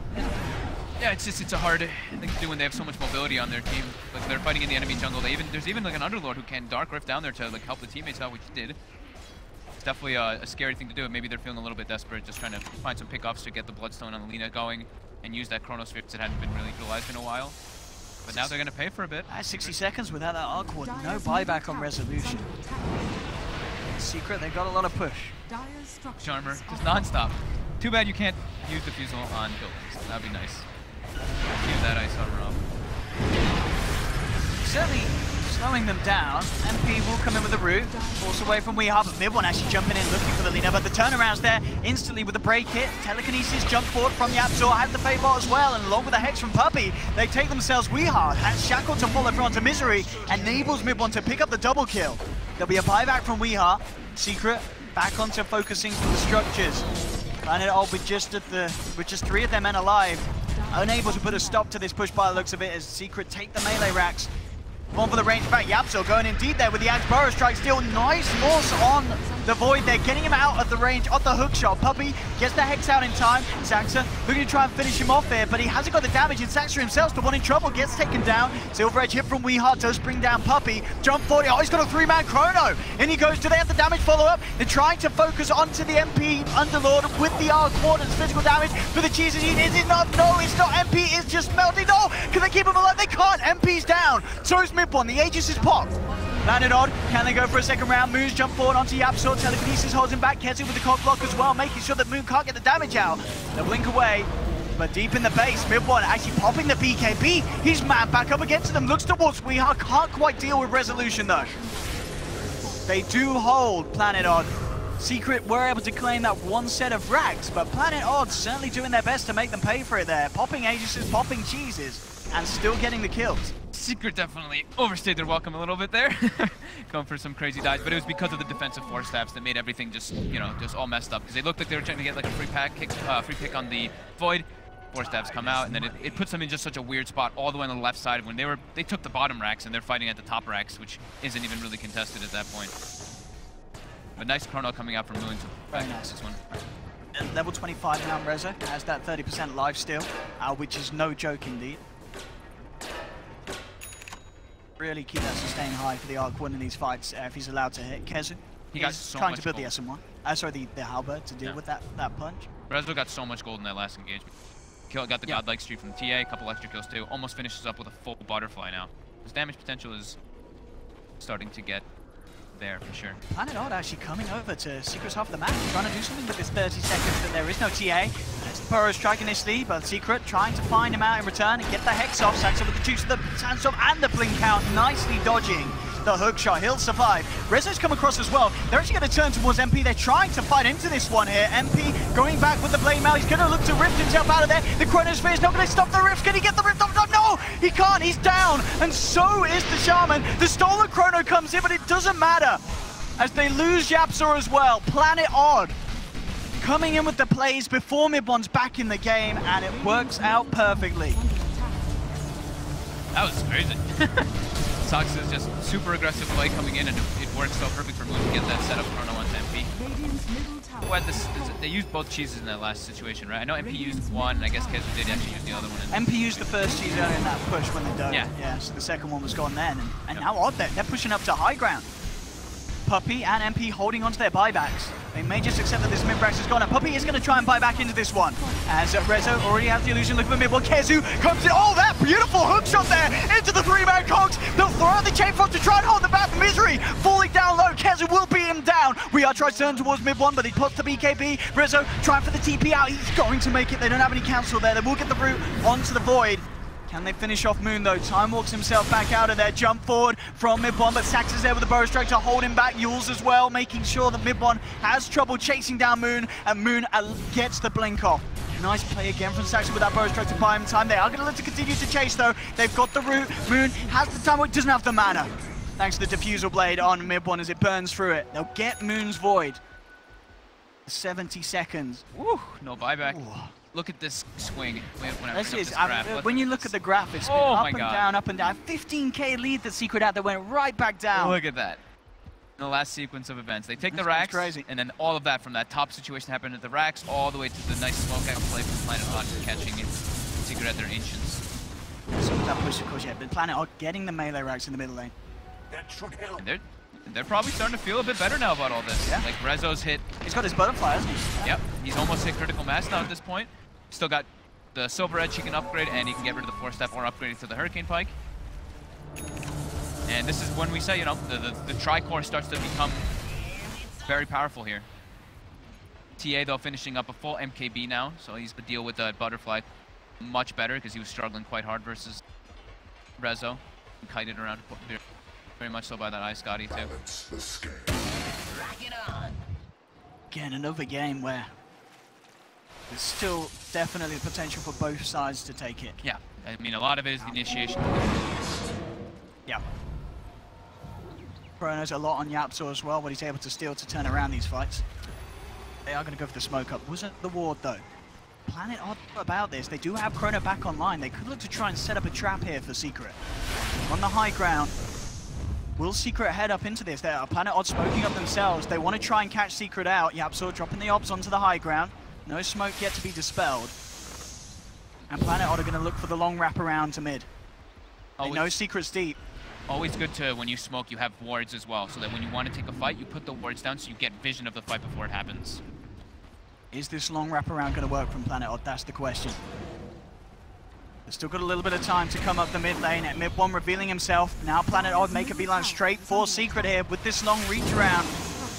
Yeah, it's a hard thing to do when they have so much mobility on their team. Like they're fighting in the enemy jungle. There's even like an Underlord who can Dark Rift down there to like help the teammates out, which he did. It's definitely a scary thing to do. Maybe they're feeling a little bit desperate, just trying to find some pickoffs to get the Bloodstone on Lina going and use that Chronosphere that hadn't been really utilized in a while. But now they're going to pay for a bit. 60 seconds without that Arc Ward. No buyback on Resolution. Secret, they've got a lot of push. Charmer, just non-stop. Too bad you can't use Diffusal on buildings. That'd be nice. Use that Ice Armor off. Certainly slowing them down. MP will come in with the root. Force away from Weeha, but Mid1 actually jumping in looking for the Lina, but the turnaround's there instantly with the break hit. Telekinesis jump forward from YapzOr, has the Fade Bot as well, and along with the Hex from Puppey, they take themselves Weeha. Has Shackle to follow everyone to Misery, enables Mid1 to pick up the double kill. There'll be a buyback from Weeha. Secret back onto focusing for the structures. Planet Odd with just 3 of their men alive. Unable to put a stop to this push by the looks of it as Secret take the melee racks. One for the range back. YapzOr going in deep there with the Axe Burrow Strike. Still nice force on the Void. They're getting him out of the range of the hook shot. Puppey gets the Hex out in time. Saxa looking to try and finish him off there, but he hasn't got the damage. And Saxa himself, the one in trouble, gets taken down. Silver Edge hit from Weeha does bring down Puppey. Jump 40. Oh, he's got a 3-man chrono. In he goes. Do they have the damage follow-up? They're trying to focus onto the MP Underlord with the Arc Ward and physical damage. For the cheeses, is it enough? No, it's not. MP is just melting. No, can they keep him alive? They can't. MP's down. So is Mid1. The Aegis is popped. Planet Odd, can they go for a second round? Moon's jump forward onto YapzOr. Telekinesis holds him back. KheZu with the cock block as well, making sure that Moon can't get the damage out. They blink away, but deep in the base, Mid1 actually popping the BKB. He's mad back up against them. Looks towards Weeha. Can't quite deal with Resolution though. They do hold Planet Odd. Secret were able to claim that one set of racks, but Planet Odd certainly doing their best to make them pay for it there. Popping Aegises, popping cheeses, and still getting the kills. Secret definitely overstayed their welcome a little bit there. Going for some crazy dives, but it was because of the defensive force stabs that made everything just, you know, just all messed up. Because they looked like they were trying to get like a free pick on the Void. Force stabs come out, and then it puts them in just such a weird spot all the way on the left side when they took the bottom racks and they're fighting at the top racks, which isn't even really contested at that point. But nice chrono coming out from Moon to very nice. This one. Level 25 now, Rezo has that 30% life steal, which is no joke indeed. Really keep that sustain high for the Arc Ward in these fights if he's allowed to hit. KheZu, he got so trying much to build gold. the SM1. Sorry, the Halberd to deal with that punch. Rezo got so much gold in that last engagement. Got the godlike streak from the TA, a couple extra kills too. Almost finishes up with a full butterfly now. His damage potential is starting to get there for sure. Planet Odd actually coming over to Secret's half of the map, trying to do something with this 30 seconds, but there is no TA. It's the Burrow Strike initially, but Secret trying to find him out in return and get the Hex off. Saxa with the juice of the Sandstorm and the Blink out, nicely dodging the hook shot. He'll survive. Rezo's come across as well. They're actually going to turn towards MP. They're trying to fight into this one here. MP going back with the Blade Mail. He's going to look to rift himself out of there. The Chronosphere is not going to stop the rift. Can he get the rift off? No, he can't. He's down. And so is the Shaman. The stolen Chrono comes in, but it doesn't matter, as they lose YapzOr as well. Planet Odd coming in with the plays before Mid1's back in the game, and it works out perfectly. That was crazy. Sox is just super aggressive play coming in, and it works so perfect for Moon to get that setup chrono on MP. They used both cheeses in that last situation, right? I know MP used one, and I guess KheZu did actually use the other one. MP used the first cheese earlier in that push when they dove. Yeah. So the second one was gone then, and now Odd they're pushing up to high ground. Puppey and MP holding onto their buybacks. They may just accept that this mid-brax is gone, and Puppey is going to try and buy back into this one. As Rezo already has the illusion looking for mid. Well, KheZu comes in. Oh, that beautiful hook shot there into the 3-man cogs. They'll throw out the chain front to try and hold the back. Misery falling down low. KheZu will beat him down. We are trying to turn towards mid-1, but he puts the BKB. Rezo trying for the TP out. He's going to make it. They don't have any cancel there. They will get the route onto the Void. Can they finish off Moon though? Time walks himself back out of there. Jump forward from Mid1, but Sax is there with the Burrow Strike to hold him back. Yules as well, making sure that Mid1 has trouble chasing down Moon, and Moon gets the blink off. Nice play again from Saxon with that Burrow Strike to buy him time. They are going to look to continue to chase though. They've got the route. Moon has the time, but doesn't have the mana. Thanks to the Diffusal Blade on Mid1 as it burns through it. They'll get Moon's Void. 70 seconds. Woo, no buyback. Ooh. Look at this swing. When you look at the graph, it's been up and down, up and down. 15k lead that Secret had that went right back down. Look at that. in the last sequence of events. They take the That's racks, crazy. and then all of that from that top situation happened at the racks, all the way to the nice smoke out play from Planet Odd catching it. Secret at their Ancients. So with that push, of course, yeah, but Planet Odd getting the melee racks in the middle lane. That should help. And they're probably starting to feel a bit better now about all this. Yeah. Like Rezo's hit. He's got his butterfly, hasn't he? Yep, he's almost hit critical mass now at this point. Still got the Silver Edge he can upgrade, and he can get rid of the 4-step or upgrade it to the Hurricane Pike. And this is when we say, you know, the Tricore starts to become very powerful here. TA, though, finishing up a full MKB now, so he's to deal with the Butterfly much better because he was struggling quite hard versus Rezo. Kited around very much so by that Ice Scotty, too. Balance the scale. Again, another game where there's still definitely the potential for both sides to take it. Yeah, I mean, a lot of it is the initiation. Yeah. Chrono's a lot on YapzOr as well, but he's able to steal to turn around these fights. They are going to go for the smoke up. Wasn't the ward, though. Planet Odd about this. They do have Chrono back online. They could look to try and set up a trap here for Secret. On the high ground, will Secret head up into this? They're Planet Odd smoking up themselves. They want to try and catch Secret out. YapzOr dropping the obs onto the high ground. No smoke yet to be dispelled. And Planet Odd are going to look for the long wrap around to mid. They know Secret's deep. Always good to, when you smoke, you have wards as well, so that when you want to take a fight, you put the wards down so you get vision of the fight before it happens. Is this long wraparound going to work from Planet Odd? That's the question. They've still got a little bit of time to come up the mid lane. At mid one revealing himself. Now Planet Odd make a beeline straight for Secret here with this long reach around.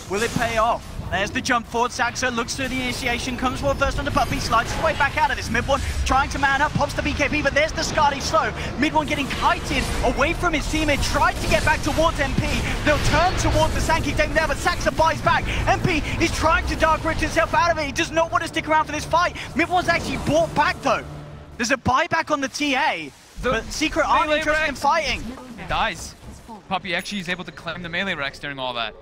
Will it pay off? There's the jump forward. Saxa looks through the initiation, comes forward first onto Puppey, slides his way back out of this. Mid one trying to man up, pops the BKB, but there's the Skadi slow. Mid one getting kited away from his teammate, tried to get back towards MP. They'll turn towards the Sankey taken there, but Saxa buys back. MP is trying to dark rip himself out of it. He does not want to stick around for this fight. Mid one's actually brought back though. There's a buyback on the TA, but Secret aren't interested in fighting. He dies. Puppey actually is able to claim the melee Rex during all that.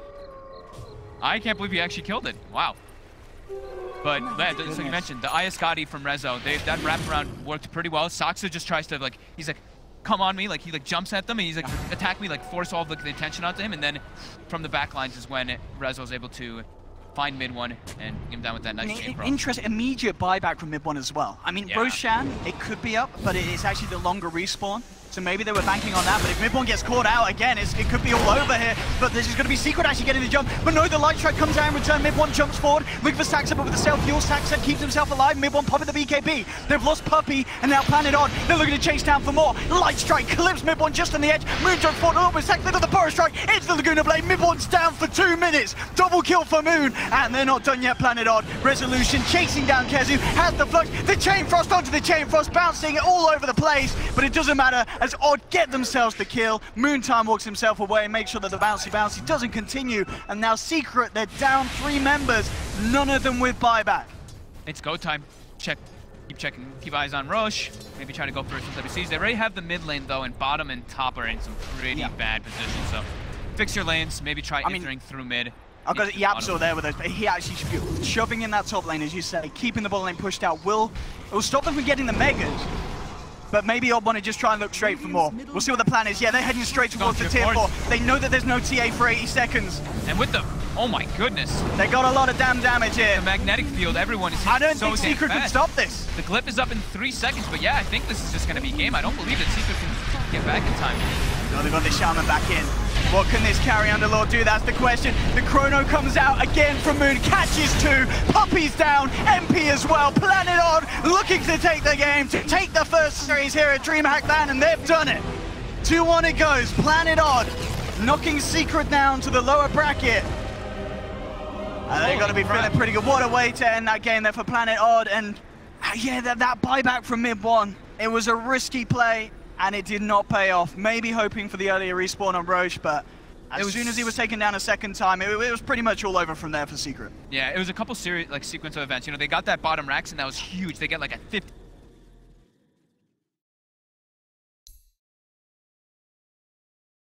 I can't believe he actually killed it. Wow. But so you mentioned the Ayaskadi from Rezo. That wraparound worked pretty well. Saxa just tries to he's like, come on me, he jumps at them and he's like, attack me, force all the attention onto him, and then from the back lines is when Rezo's able to find mid one and get him down with that nice chain cross. Interesting, immediate buyback from mid one as well. I mean, yeah. Roshan, it could be up, but it's actually the longer respawn. So maybe they were banking on that, but if mid one gets caught out again, it could be all over here. But this is going to be Secret actually getting the jump. But no, the light strike comes out in return. Mid one jumps forward, looking for Saxa, but with the self-fuel, Saxa keeps himself alive. Mid one popping the BKB. They've lost Puppey, and now Planet Odd. They're looking to chase down for more. Light strike clips mid one just on the edge. Moon jumps forward, oh, with Saxa, got the Burrow strike into the Laguna Blade. Mid one's down for 2 minutes. Double kill for Moon, and they're not done yet, Planet Odd. Resolution chasing down KheZu, has the flux. The Chain Frost onto the Chain Frost, bouncing all over the place, but it doesn't matter as Odd get themselves the kill. Moontime walks himself away and makes sure that the bouncy doesn't continue. And now Secret, they're down 3 members, none of them with buyback. It's go time. Keep checking, keep eyes on Roche. Maybe try to go for some WCs. They already have the mid lane though, and bottom and top are in some pretty bad positions. So fix your lanes, maybe try entering through mid. I've got YapzOr there with us, but he actually should be shoving in that top lane, as you say, keeping the bottom lane pushed out. It will stop them from getting the megas. But maybe Odd want to just try and look straight for more. We'll see what the plan is. Yeah, they're heading straight towards the tier 4. They know that there's no TA for 80 seconds. And with the, oh my goodness. They got a lot of damn damage here. The magnetic field, everyone is I don't think Secret could stop this. The clip is up in 3 seconds, but yeah, I think this is just going to be game. I don't believe that Secret can get back in time. Oh, they've got the Shaman back in. What can this carry Underlord do? That's the question. The Chrono comes out again from Moon, catches 2. Puppey's down, MP as well. Planet Odd looking to take the game, to take the first series here at DreamHack LAN, and they've done it. 2-1 it goes. Planet Odd knocking Secret down to the lower bracket. They've got to be feeling pretty good. What a way to end that game there for Planet Odd. And yeah, that buyback from mid one. It was a risky play, and it did not pay off. Maybe hoping for the earlier respawn on Roche, but as soon as he was taken down a second time, it was pretty much all over from there for Secret. Yeah, it was a couple series sequence of events. You know, they got that bottom racks, and that was huge. They get a 50